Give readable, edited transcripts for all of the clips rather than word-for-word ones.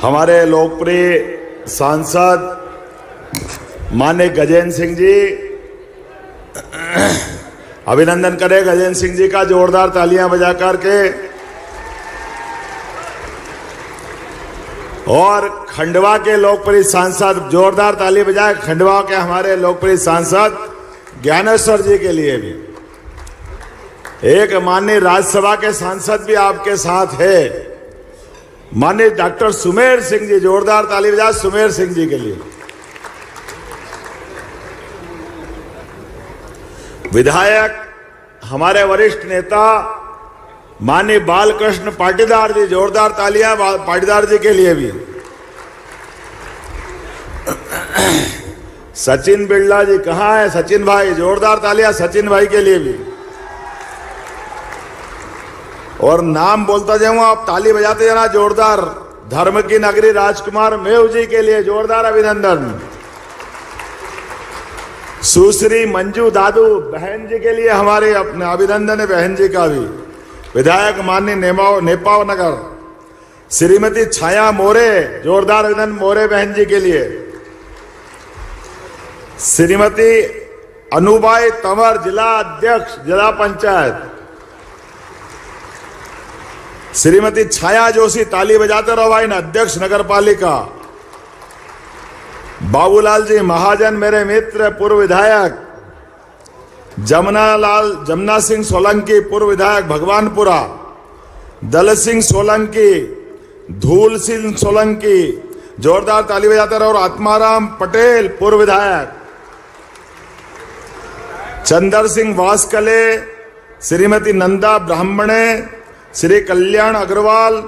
हमारे लोकप्रिय सांसद माननीय गजेंद्र सिंह जी, अभिनंदन करें गजेंद्र सिंह जी का जोरदार तालियां बजा करके। और खंडवा के लोकप्रिय सांसद, जोरदार ताली बजाए खंडवा के हमारे लोकप्रिय सांसद ज्ञानेश्वर जी के लिए भी। एक माननीय राज्यसभा के सांसद भी आपके साथ है, माननीय डॉक्टर सुमेर सिंह जी, जोरदार ताली बजाए सुमेर सिंह जी के लिए। विधायक हमारे वरिष्ठ नेता माननीय बालकृष्ण पाटीदार जी, जोरदार तालियां पाटीदार जी के लिए भी। सचिन बिरला जी कहाँ है? सचिन भाई, जोरदार तालियां सचिन भाई के लिए भी। और नाम बोलता जाऊंगा, आप ताली बजाते जाना जोरदार। धर्म की नगरी राजकुमार मेव जी के लिए जोरदार अभिनंदन। सुश्री मंजू दादू बहन जी के लिए हमारे अपने अभिनंदन है, बहन जी का भी। विधायक माननीय नेपाव नगर श्रीमती छाया मोरे, जोरदार अभिनंदन मोरे बहन जी के लिए। श्रीमती अनुबाई तंवर, जिला अध्यक्ष जिला पंचायत। श्रीमती छाया जोशी, ताली बजाते रहो भाई, अध्यक्ष नगर पालिका। बाबूलाल जी महाजन मेरे मित्र, पूर्व विधायक। जमुना सिंह सोलंकी, पूर्व विधायक भगवानपुरा। दल सिंह सोलंकी, धूल सिंह सोलंकी, जोरदार ताली बजाते रहो। और आत्माराम पटेल, पूर्व विधायक। चंदर सिंह वासकले, श्रीमती नंदा ब्राह्मणे, श्री कल्याण अग्रवाल,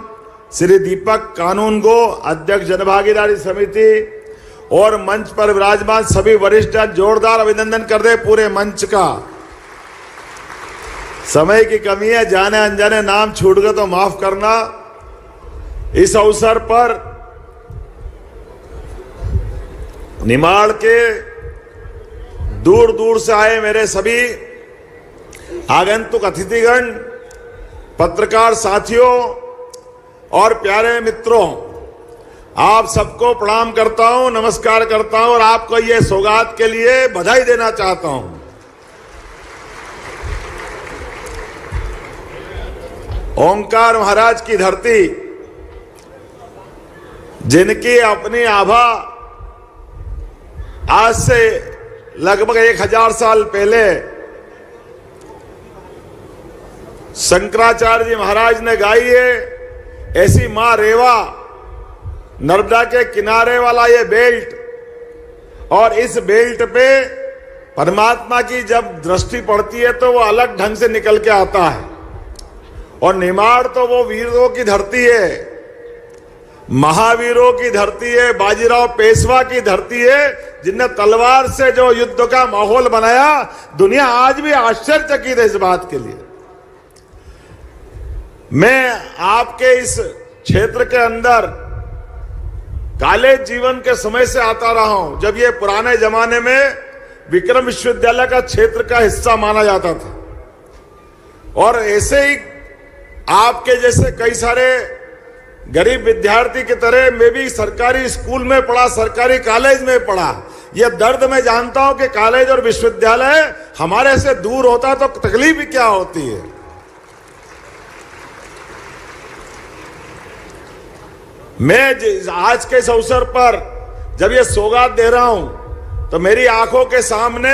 श्री दीपक कानूनगो, अध्यक्ष जनभागीदारी समिति। और मंच पर विराजमान सभी वरिष्ठ, जोरदार अभिनंदन कर दे पूरे मंच का। समय की कमी है, जाने अनजाने नाम छूट गए तो माफ करना। इस अवसर पर निमाड़ के दूर दूर से आए मेरे सभी आगंतुक अतिथिगण, पत्रकार साथियों और प्यारे मित्रों, आप सबको प्रणाम करता हूं, नमस्कार करता हूं और आपको ये सौगात के लिए बधाई देना चाहता हूं। ओंकार महाराज की धरती, जिनकी अपनी आभा आज से लगभग 1000 साल पहले शंकराचार्य जी महाराज ने गाई है। ऐसी मां रेवा, नर्मदा के किनारे वाला ये बेल्ट, और इस बेल्ट पे परमात्मा की जब दृष्टि पड़ती है तो वो अलग ढंग से निकल के आता है। और निमाड़ तो वो वीरों की धरती है, महावीरों की धरती है, बाजीराव पेशवा की धरती है, जिनने तलवार से जो युद्ध का माहौल बनाया। दुनिया आज भी आश्चर्यचकित है इस बात के लिए। मैं आपके इस क्षेत्र के अंदर कॉलेज जीवन के समय से आता रहा हूं, जब ये पुराने जमाने में विक्रम विश्वविद्यालय का क्षेत्र का हिस्सा माना जाता था। और ऐसे ही आपके जैसे कई सारे गरीब विद्यार्थी की तरह मैं भी सरकारी स्कूल में पढ़ा, सरकारी कॉलेज में पढ़ा। यह दर्द मैं जानता हूं कि कॉलेज और विश्वविद्यालय हमारे से दूर होता तो तकलीफ भी क्या होती है। मैं आज के इस अवसर पर जब ये सौगात दे रहा हूं तो मेरी आंखों के सामने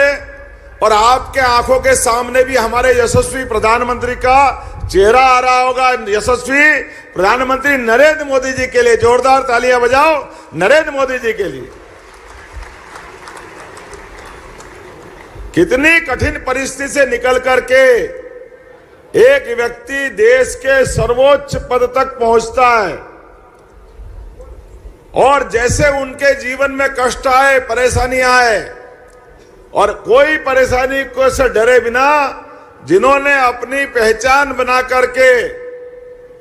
और आपके आंखों के सामने भी हमारे यशस्वी प्रधानमंत्री का चेहरा आ रहा होगा। यशस्वी प्रधानमंत्री नरेंद्र मोदी जी के लिए जोरदार तालियां बजाओ, नरेंद्र मोदी जी के लिए। कितनी कठिन परिस्थिति से निकल करके एक व्यक्ति देश के सर्वोच्च पद तक पहुंचता है। और जैसे उनके जीवन में कष्ट आए, परेशानी आए, और कोई परेशानी को से डरे बिना जिन्होंने अपनी पहचान बना करके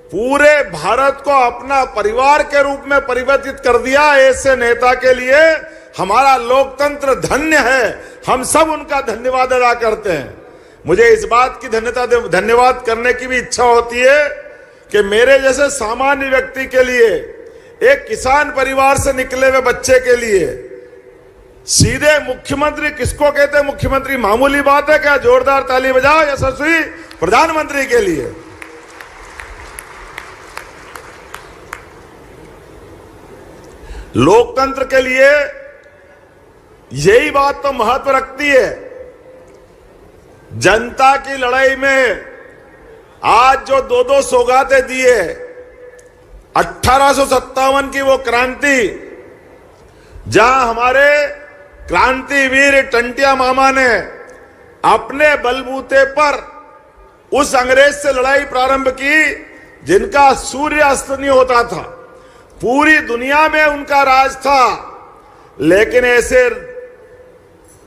पूरे भारत को अपना परिवार के रूप में परिवर्तित कर दिया, ऐसे नेता के लिए हमारा लोकतंत्र धन्य है। हम सब उनका धन्यवाद अदा करते हैं। मुझे इस बात की धन्यवाद करने की भी इच्छा होती है कि मेरे जैसे सामान्य व्यक्ति के लिए, एक किसान परिवार से निकले हुए बच्चे के लिए सीधे मुख्यमंत्री किसको कहते हैं? मुख्यमंत्री मामूली बात है क्या? जोरदार ताली बजाओ यशस्वी प्रधानमंत्री के लिए। लोकतंत्र के लिए यही बात तो महत्व रखती है। जनता की लड़ाई में आज जो दो दो सौगातें दी है, 1857 की वो क्रांति, जहां हमारे क्रांतिवीर टंटिया मामा ने अपने बलबूते पर उस अंग्रेज से लड़ाई प्रारंभ की जिनका सूर्य अस्त नहीं होता था, पूरी दुनिया में उनका राज था, लेकिन ऐसे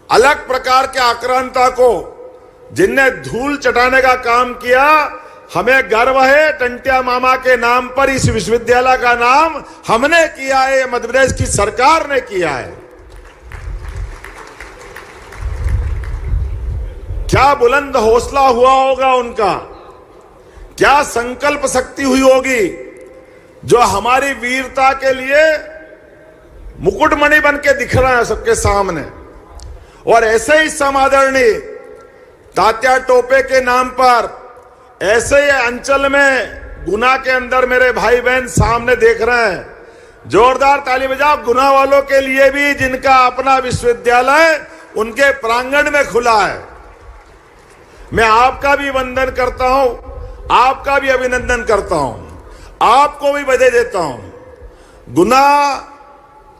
अलग प्रकार के आक्रांता को जिनने धूल चटाने का काम किया, हमें गर्व है टंटिया मामा के नाम पर इस विश्वविद्यालय का नाम हमने किया है, मध्य प्रदेश की सरकार ने किया है। क्या बुलंद हौसला हुआ होगा उनका, क्या संकल्प शक्ति हुई होगी, जो हमारी वीरता के लिए मुकुटमणि बन के दिख रहा है सबके सामने। और ऐसे ही समादरणीय तात्या टोपे के नाम पर ऐसे ही अंचल में गुना के अंदर मेरे भाई बहन सामने देख रहे हैं, जोरदार ताली बजाओ गुना वालों के लिए भी, जिनका अपना विश्वविद्यालय उनके प्रांगण में खुला है। मैं आपका भी वंदन करता हूं, आपका भी अभिनंदन करता हूं, आपको भी बधाई देता हूं। गुना,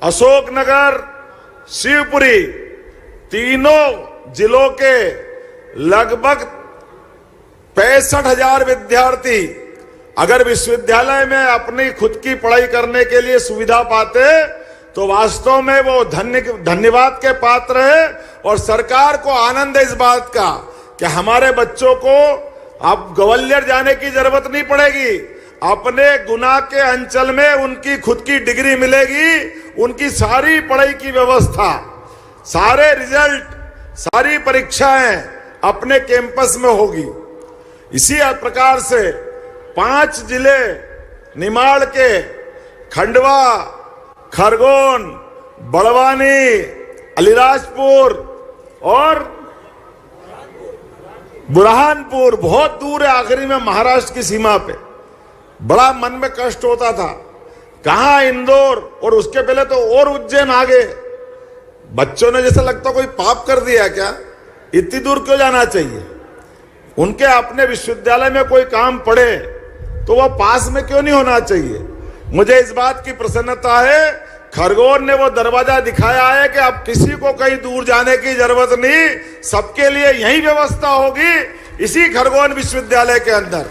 अशोकनगर, शिवपुरी तीनों जिलों के लगभग 65,000 विद्यार्थी अगर विश्वविद्यालय में अपनी खुद की पढ़ाई करने के लिए सुविधा पाते तो वास्तव में वो धन्यवाद के पात्र है। और सरकार को आनंद है इस बात का कि हमारे बच्चों को अब ग्वालियर जाने की जरूरत नहीं पड़ेगी, अपने गुना के अंचल में उनकी खुद की डिग्री मिलेगी, उनकी सारी पढ़ाई की व्यवस्था, सारे रिजल्ट, सारी परीक्षाएं अपने कैंपस में होगी। इसी प्रकार से 5 जिले निमाड़ के खंडवा, खरगोन, बड़वानी, अलीराजपुर और बुरहानपुर, बहुत दूर है, आखिरी में महाराष्ट्र की सीमा पे। बड़ा मन में कष्ट होता था, कहां इंदौर, और उसके पहले तो और उज्जैन आ गए। बच्चों ने जैसा लगता कोई पाप कर दिया क्या, इतनी दूर क्यों जाना चाहिए? उनके अपने विश्वविद्यालय में कोई काम पड़े तो वह पास में क्यों नहीं होना चाहिए? मुझे इस बात की प्रसन्नता है, खरगोन ने वो दरवाजा दिखाया है कि अब किसी को कहीं दूर जाने की जरूरत नहीं, सबके लिए यही व्यवस्था होगी इसी खरगोन विश्वविद्यालय के अंदर।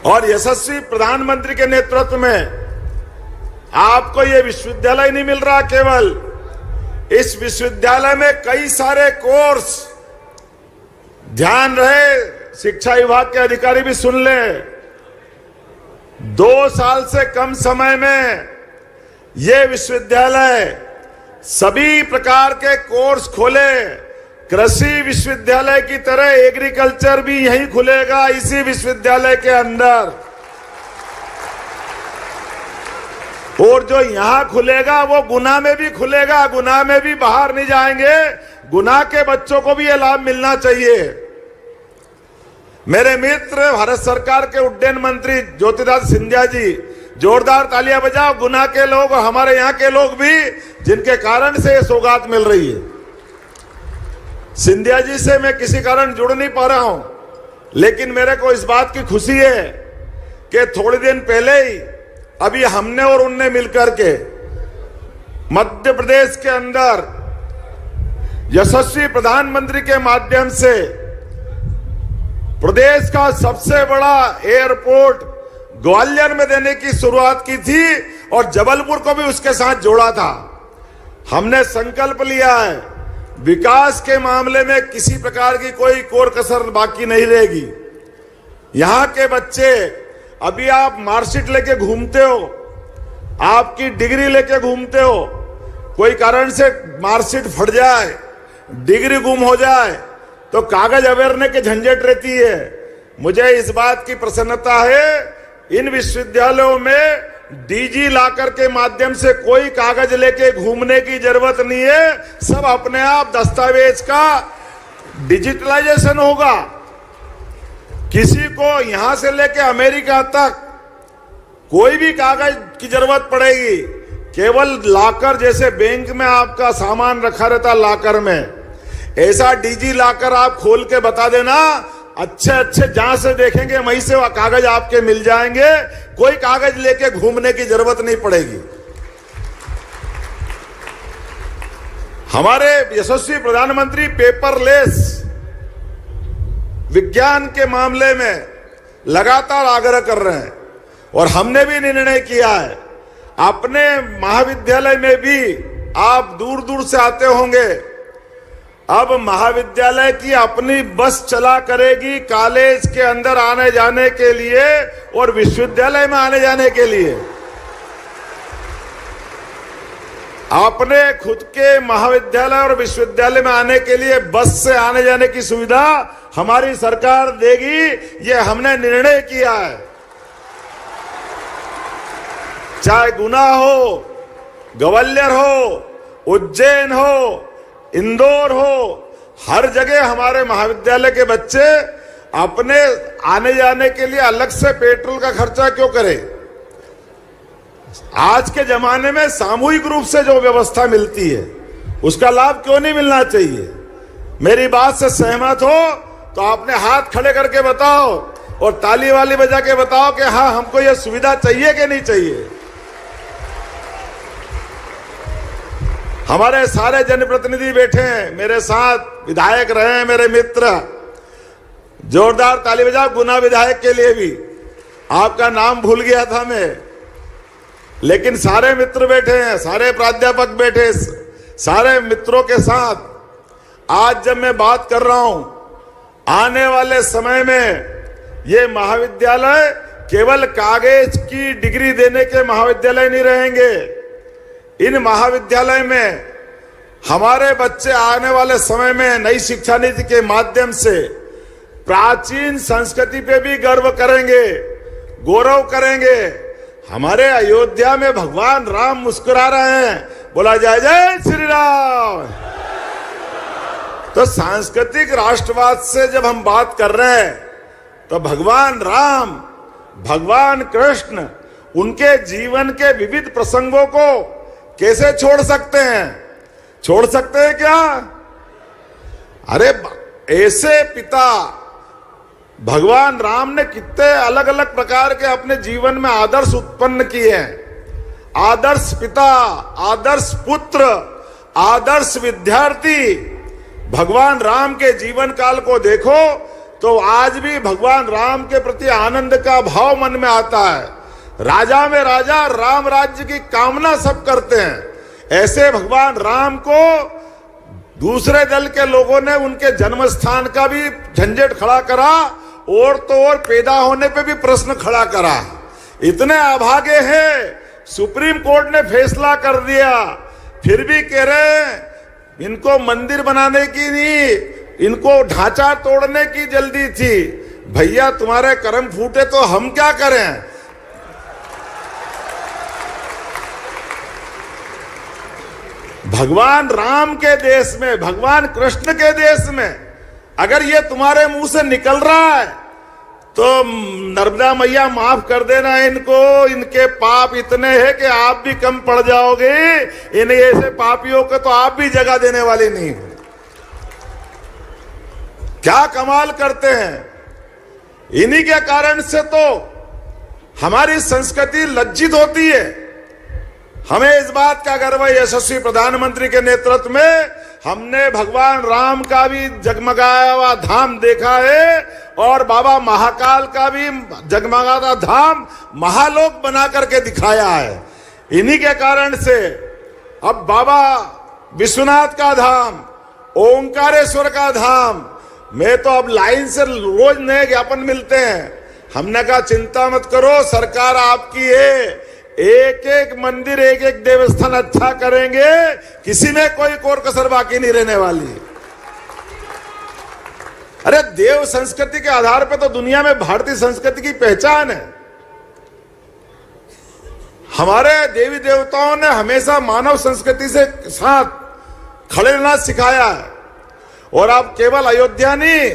और यशस्वी प्रधानमंत्री के नेतृत्व में आपको ये विश्वविद्यालय नहीं मिल रहा, केवल इस विश्वविद्यालय में कई सारे कोर्स, ध्यान रहे शिक्षा विभाग के अधिकारी भी सुन लें, 2 साल से कम समय में ये विश्वविद्यालय सभी प्रकार के कोर्स खोले। कृषि विश्वविद्यालय की तरह एग्रीकल्चर भी यहीं खुलेगा, इसी विश्वविद्यालय के अंदर। और जो यहां खुलेगा वो गुना में भी खुलेगा, गुना में भी बाहर नहीं जाएंगे, गुना के बच्चों को भी ये लाभ मिलना चाहिए। मेरे मित्र भारत सरकार के उड्डयन मंत्री ज्योतिरादित्य सिंधिया जी, जोरदार तालियां बजाओ गुना के लोग और हमारे यहां के लोग भी, जिनके कारण से ये सौगात मिल रही है। सिंधिया जी से मैं किसी कारण जुड़ नहीं पा रहा हूं, लेकिन मेरे को इस बात की खुशी है कि थोड़े दिन पहले ही अभी हमने और उनने मिलकर के मध्य प्रदेश के अंदर यशस्वी प्रधानमंत्री के माध्यम से प्रदेश का सबसे बड़ा एयरपोर्ट ग्वालियर में देने की शुरुआत की थी और जबलपुर को भी उसके साथ जोड़ा था। हमने संकल्प लिया है विकास के मामले में किसी प्रकार की कोई कोर कसर बाकी नहीं रहेगी। यहां के बच्चे, अभी आप मार्कशीट लेके घूमते हो, आपकी डिग्री लेके घूमते हो, कोई कारण से मार्कशीट फट जाए, डिग्री गुम हो जाए तो कागज अवेरने की झंझट रहती है। मुझे इस बात की प्रसन्नता है, इन विश्वविद्यालयों में डीजी लॉकर के माध्यम से कोई कागज लेके घूमने की जरूरत नहीं है। सब अपने आप दस्तावेज का डिजिटलाइजेशन होगा। किसी को यहां से लेके अमेरिका तक कोई भी कागज की जरूरत पड़ेगी। केवल लॉकर, जैसे बैंक में आपका सामान रखा रहता लॉकर में, ऐसा डीजी लॉकर आप खोल के बता देना, अच्छे अच्छे जहां से देखेंगे वहीं से वह कागज आपके मिल जाएंगे। कोई कागज लेके घूमने की जरूरत नहीं पड़ेगी। हमारे यशस्वी प्रधानमंत्री पेपरलेस विज्ञान के मामले में लगातार आग्रह कर रहे हैं और हमने भी निर्णय किया है। अपने महाविद्यालय में भी आप दूर दूर से आते होंगे, अब महाविद्यालय की अपनी बस चला करेगी कॉलेज के अंदर आने जाने के लिए और विश्वविद्यालय में आने जाने के लिए। अपने खुद के महाविद्यालय और विश्वविद्यालय में आने के लिए बस से आने जाने की सुविधा हमारी सरकार देगी, ये हमने निर्णय किया है। चाहे गुना हो, ग्वालियर हो, उज्जैन हो, इंदौर हो, हर जगह हमारे महाविद्यालय के बच्चे अपने आने जाने के लिए अलग से पेट्रोल का खर्चा क्यों करें। आज के जमाने में सामूहिक रूप से जो व्यवस्था मिलती है उसका लाभ क्यों नहीं मिलना चाहिए। मेरी बात से सहमत हो तो आपने हाथ खड़े करके बताओ और ताली वाली बजा के बताओ कि हाँ, हमको यह सुविधा चाहिए कि नहीं चाहिए। हमारे सारे जनप्रतिनिधि बैठे हैं मेरे साथ, विधायक रहे हैं मेरे मित्र, जोरदार ताली बजाओ गुना विधायक के लिए भी। आपका नाम भूल गया था मैं, लेकिन सारे मित्र बैठे हैं, सारे प्राध्यापक बैठे, सारे मित्रों के साथ आज जब मैं बात कर रहा हूं, आने वाले समय में ये महाविद्यालय केवल कागज की डिग्री देने के महाविद्यालय नहीं रहेंगे। इन महाविद्यालय में हमारे बच्चे आने वाले समय में नई शिक्षा नीति के माध्यम से प्राचीन संस्कृति पे भी गर्व करेंगे, गौरव करेंगे। हमारे अयोध्या में भगवान राम मुस्कुरा रहे हैं, बोला जय जय श्री राम। तो सांस्कृतिक राष्ट्रवाद से जब हम बात कर रहे हैं तो भगवान राम, भगवान कृष्ण, उनके जीवन के विविध प्रसंगों को कैसे छोड़ सकते हैं? छोड़ सकते हैं क्या? अरे ऐसे पिता भगवान राम ने कितने अलग अलग प्रकार के अपने जीवन में आदर्श उत्पन्न किए हैं। आदर्श पिता, आदर्श पुत्र, आदर्श विद्यार्थी। भगवान राम के जीवन काल को देखो तो आज भी भगवान राम के प्रति आनंद का भाव मन में आता है। राजा में राजा, राम राज्य की कामना सब करते हैं। ऐसे भगवान राम को दूसरे दल के लोगों ने उनके जन्म स्थान का भी झंझट खड़ा करा और तो और पैदा होने पे भी प्रश्न खड़ा करा। इतने अभागे हैं, सुप्रीम कोर्ट ने फैसला कर दिया, फिर भी कह रहे हैं इनको मंदिर बनाने की नहीं, इनको ढांचा तोड़ने की जल्दी थी। भैया तुम्हारे कर्म फूटे तो हम क्या करें? भगवान राम के देश में, भगवान कृष्ण के देश में अगर ये तुम्हारे मुंह से निकल रहा है तो नर्मदा मैया माफ कर देना इनको। इनके पाप इतने हैं कि आप भी कम पड़ जाओगे। इन ऐसे पापियों को तो आप भी जगह देने वाले नहीं। क्या कमाल करते हैं। इन्हीं के कारण से तो हमारी संस्कृति लज्जित होती है। हमें इस बात का गर्व है, यशस्वी प्रधानमंत्री के नेतृत्व में हमने भगवान राम का भी जगमगाया हुआ धाम देखा है और बाबा महाकाल का भी जगमगाता धाम महालोक बना करके दिखाया है। इन्हीं के कारण से अब बाबा विश्वनाथ का धाम, ओंकारेश्वर का धाम, मैं तो अब लाइन से रोज नए ज्ञापन मिलते हैं। हमने कहा चिंता मत करो, सरकार आपकी है, एक एक मंदिर, एक एक देवस्थान अच्छा करेंगे, किसी में कोई कोर कसर बाकी नहीं रहने वाली। अरे देव संस्कृति के आधार पर तो दुनिया में भारतीय संस्कृति की पहचान है। हमारे देवी देवताओं ने हमेशा मानव संस्कृति से साथ खड़े रहना सिखाया है। और आप केवल अयोध्या नहीं,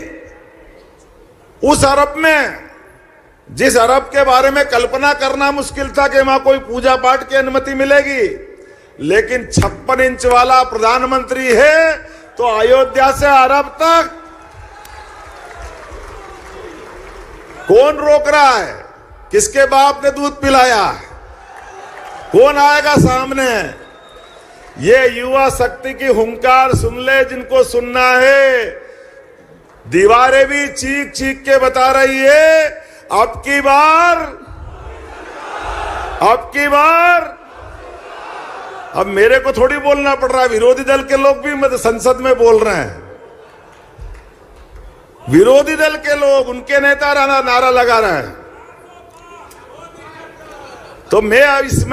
उस अरब में, जिस अरब के बारे में कल्पना करना मुश्किल था कि वहां कोई पूजा पाठ की अनुमति मिलेगी, लेकिन 56 इंच वाला प्रधानमंत्री है, तो अयोध्या से अरब तक कौन रोक रहा है? किसके बाप ने दूध पिलाया? कौन आएगा सामने? ये युवा शक्ति की हुंकार सुन ले जिनको सुनना है। दीवारें भी चीख चीख के बता रही है, अब की बार अब मेरे को थोड़ी बोलना पड़ रहा है, विरोधी दल के लोग भी संसद में बोल रहे हैं। विरोधी दल के लोग, उनके नेता नारा लगा रहे हैं। तो मैं इस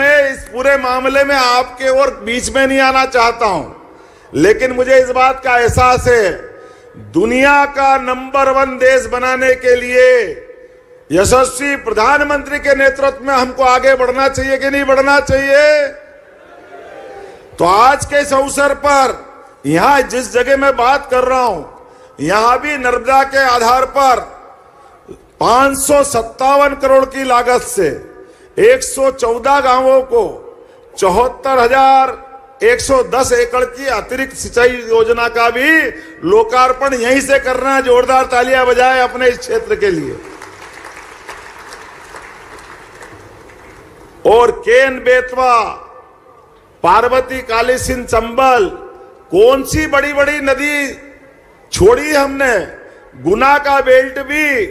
पूरे मामले में आपके और बीच में नहीं आना चाहता हूं, लेकिन मुझे इस बात का एहसास है, दुनिया का नंबर 1 देश बनाने के लिए यशस्वी प्रधानमंत्री के नेतृत्व में हमको आगे बढ़ना चाहिए कि नहीं बढ़ना चाहिए? तो आज के इस अवसर पर यहां जिस जगह मैं बात कर रहा हूं, यहां भी नर्मदा के आधार पर 557 करोड़ की लागत से 114 गांवों को 74,110 एकड़ की अतिरिक्त सिंचाई योजना का भी लोकार्पण यहीं से करना है। जोरदार तालियां बजाएं अपने इस क्षेत्र के लिए। और केन बेतवा, पार्वती, काली सिंध, चंबल, कौन सी बड़ी बड़ी नदी छोड़ी हमने? गुना का बेल्ट भी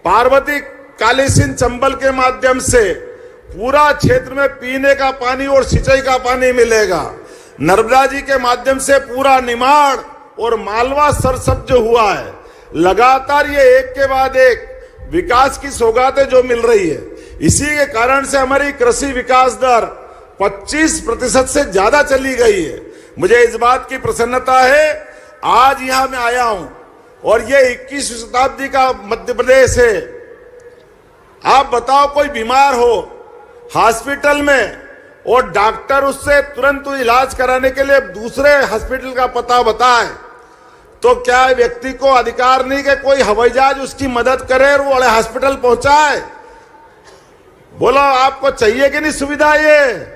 पार्वती, काली सिंध, चंबल के माध्यम से पूरा क्षेत्र में पीने का पानी और सिंचाई का पानी मिलेगा। नर्मदा जी के माध्यम से पूरा निमाड़ और मालवा सरसब्ज हुआ है। लगातार ये एक के बाद एक विकास की सौगातें जो मिल रही है, इसी के कारण से हमारी कृषि विकास दर 25% से ज्यादा चली गई है। मुझे इस बात की प्रसन्नता है, आज यहां मैं आया हूं और ये 21वीं शताब्दी का मध्य प्रदेश है। आप बताओ, कोई बीमार हो हॉस्पिटल में और डॉक्टर उससे तुरंत इलाज कराने के लिए दूसरे हॉस्पिटल का पता बताए, तो क्या व्यक्ति को अधिकार नहीं कि कोई हवाई जहाज उसकी मदद करे और वो वाले हॉस्पिटल पहुंचाए? बोलो, आपको चाहिए कि नहीं सुविधा? ये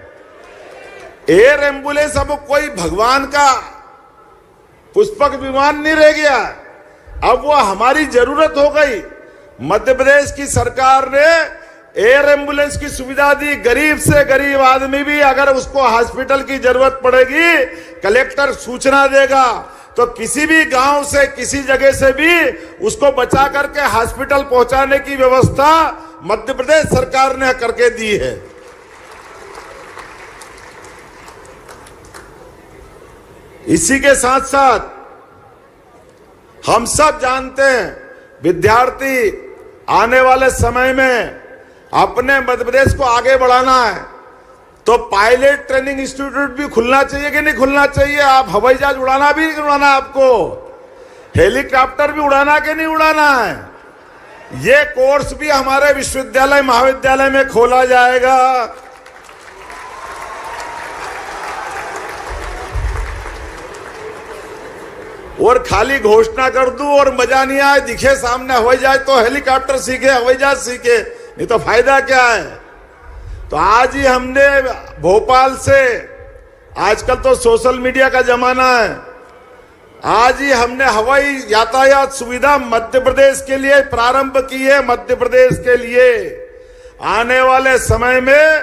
एयर एम्बुलेंस अब कोई भगवान का पुष्पक विमान नहीं रह गया, अब वो हमारी जरूरत हो गई। मध्य प्रदेश की सरकार ने एयर एम्बुलेंस की सुविधा दी। गरीब से गरीब आदमी भी अगर उसको हॉस्पिटल की जरूरत पड़ेगी, कलेक्टर सूचना देगा, तो किसी भी गांव से, किसी जगह से भी उसको बचा करके हॉस्पिटल पहुंचाने की व्यवस्था मध्य प्रदेश सरकार ने करके दी है। इसी के साथ साथ हम सब जानते हैं, विद्यार्थी आने वाले समय में अपने मध्य प्रदेश को आगे बढ़ाना है, तो पायलट ट्रेनिंग इंस्टीट्यूट भी खुलना चाहिए कि नहीं खुलना चाहिए? आप हवाई जहाज उड़ाना भी नहीं उड़ाना, आपको हेलीकॉप्टर भी उड़ाना कि नहीं उड़ाना है? ये कोर्स भी हमारे विश्वविद्यालय, महाविद्यालय में खोला जाएगा। और खाली घोषणा कर दूं और मजा नहीं आए, दिखे सामने हवाई जहाज तो हेलीकॉप्टर सीखे, हवाई जहाज सीखे, नहीं तो फायदा क्या है? तो आज ही हमने भोपाल से, आजकल तो सोशल मीडिया का जमाना है, आज ही हमने हवाई यातायात सुविधा मध्य प्रदेश के लिए प्रारंभ की है। मध्य प्रदेश के लिए आने वाले समय में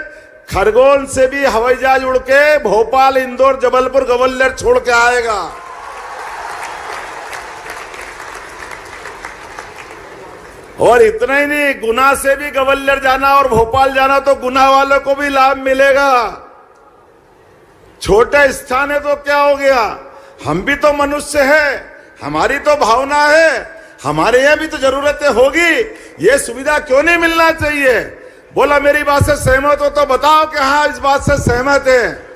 खरगोन से भी हवाई जहाज उड़ के भोपाल, इंदौर, जबलपुर, ग्वालियर छोड़ के आएगा। और इतना ही नहीं, गुना से भी ग्वालियर जाना और भोपाल जाना तो गुना वालों को भी लाभ मिलेगा। छोटे स्थान है तो क्या हो गया, हम भी तो मनुष्य हैं, हमारी तो भावना है, हमारे यहां भी तो जरूरतें होगी। ये सुविधा क्यों नहीं मिलना चाहिए? बोला, मेरी बात से सहमत हो तो बताओ कि हाँ इस बात से सहमत है।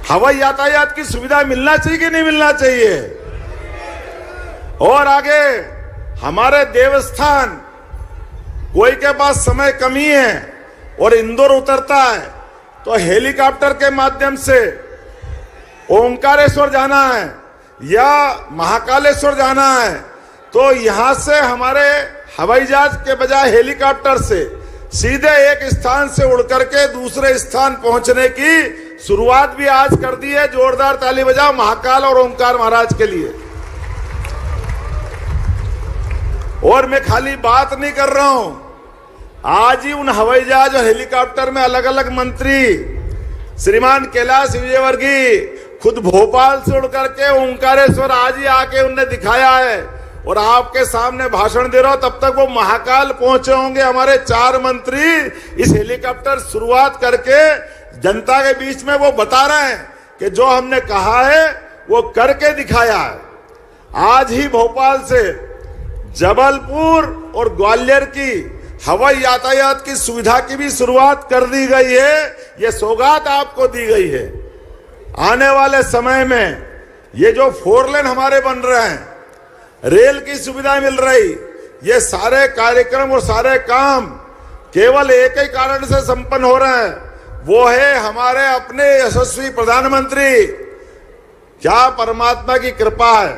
हवाई यातायात की सुविधा मिलना चाहिए कि नहीं मिलना चाहिए? और आगे हमारे देवस्थान, कोई के पास समय कमी है और इंदौर उतरता है तो हेलीकॉप्टर के माध्यम से ओंकारेश्वर जाना है या महाकालेश्वर जाना है, तो यहां से हमारे हवाई जहाज के बजाय हेलीकॉप्टर से सीधे एक स्थान से उड़ करके दूसरे स्थान पहुंचने की शुरुआत भी आज कर दी है। जोरदार ताली बजाओ महाकाल और ओंकार महाराज के लिए। और मैं खाली बात नहीं कर रहा हूं, आज ही उन हवाई जहाज और हेलीकॉप्टर में अलग अलग मंत्री, श्रीमान कैलाश विजयवर्गीय खुद भोपाल से उड़ करके ओंकारेश्वर आज ही आके उनने दिखाया है और आपके सामने भाषण दे रहा हूं। तब तक वो महाकाल पहुंचे होंगे। हमारे 4 मंत्री इस हेलीकॉप्टर शुरुआत करके जनता के बीच में वो बता रहे हैं कि जो हमने कहा है वो करके दिखाया है। आज ही भोपाल से जबलपुर और ग्वालियर की हवाई यातायात की सुविधा की भी शुरुआत कर दी गई है। ये सौगात आपको दी गई है। आने वाले समय में ये जो 4 लेन हमारे बन रहे हैं, रेल की सुविधा मिल रही, ये सारे कार्यक्रम और सारे काम केवल एक ही कारण से संपन्न हो रहे हैं, वो है हमारे अपने यशस्वी प्रधानमंत्री। क्या परमात्मा की कृपा है,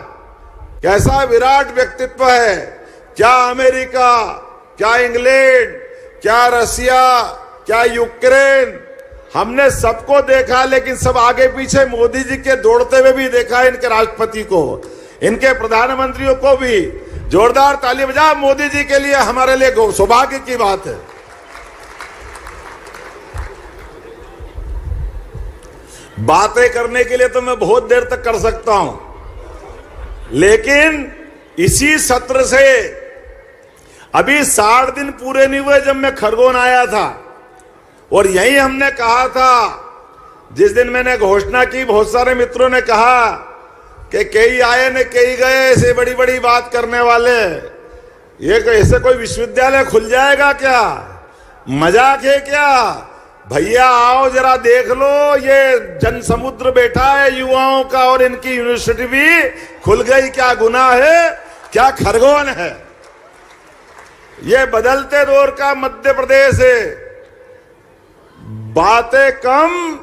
कैसा विराट व्यक्तित्व है। क्या अमेरिका, क्या इंग्लैंड, क्या रसिया, क्या यूक्रेन, हमने सबको देखा, लेकिन सब आगे पीछे मोदी जी के दौड़ते हुए भी देखा है। इनके राष्ट्रपति को, इनके प्रधानमंत्रियों को भी जोरदार ताली बजा मोदी जी के लिए। हमारे लिए सौभाग्य की बात है। बातें करने के लिए तो मैं बहुत देर तक कर सकता हूं, लेकिन इसी सत्र से अभी 60 दिन पूरे नहीं हुए जब मैं खरगोन आया था और यही हमने कहा था, जिस दिन मैंने घोषणा की, बहुत सारे मित्रों ने कहा कि कई आए ने कई गए, ऐसे बड़ी बड़ी बात करने वाले, ये ऐसे कोई विश्वविद्यालय खुल जाएगा क्या, मजाक है क्या। भैया आओ जरा देख लो, ये जन समुद्र बैठा है युवाओं का और इनकी यूनिवर्सिटी भी खुल गई। क्या गुनाह है, क्या खरगोन है। ये बदलते दौर का मध्य प्रदेश है। बातें कम,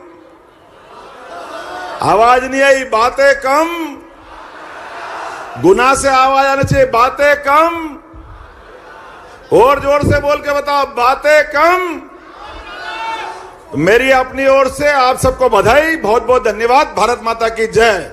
आवाज नहीं आई, बातें कम, गुनाह से आवाज आना चाहिए। बातें कम, और जोर से बोल के बताओ, बातें कम। मेरी अपनी ओर से आप सबको बधाई, बहुत बहुत धन्यवाद। भारत माता की जय।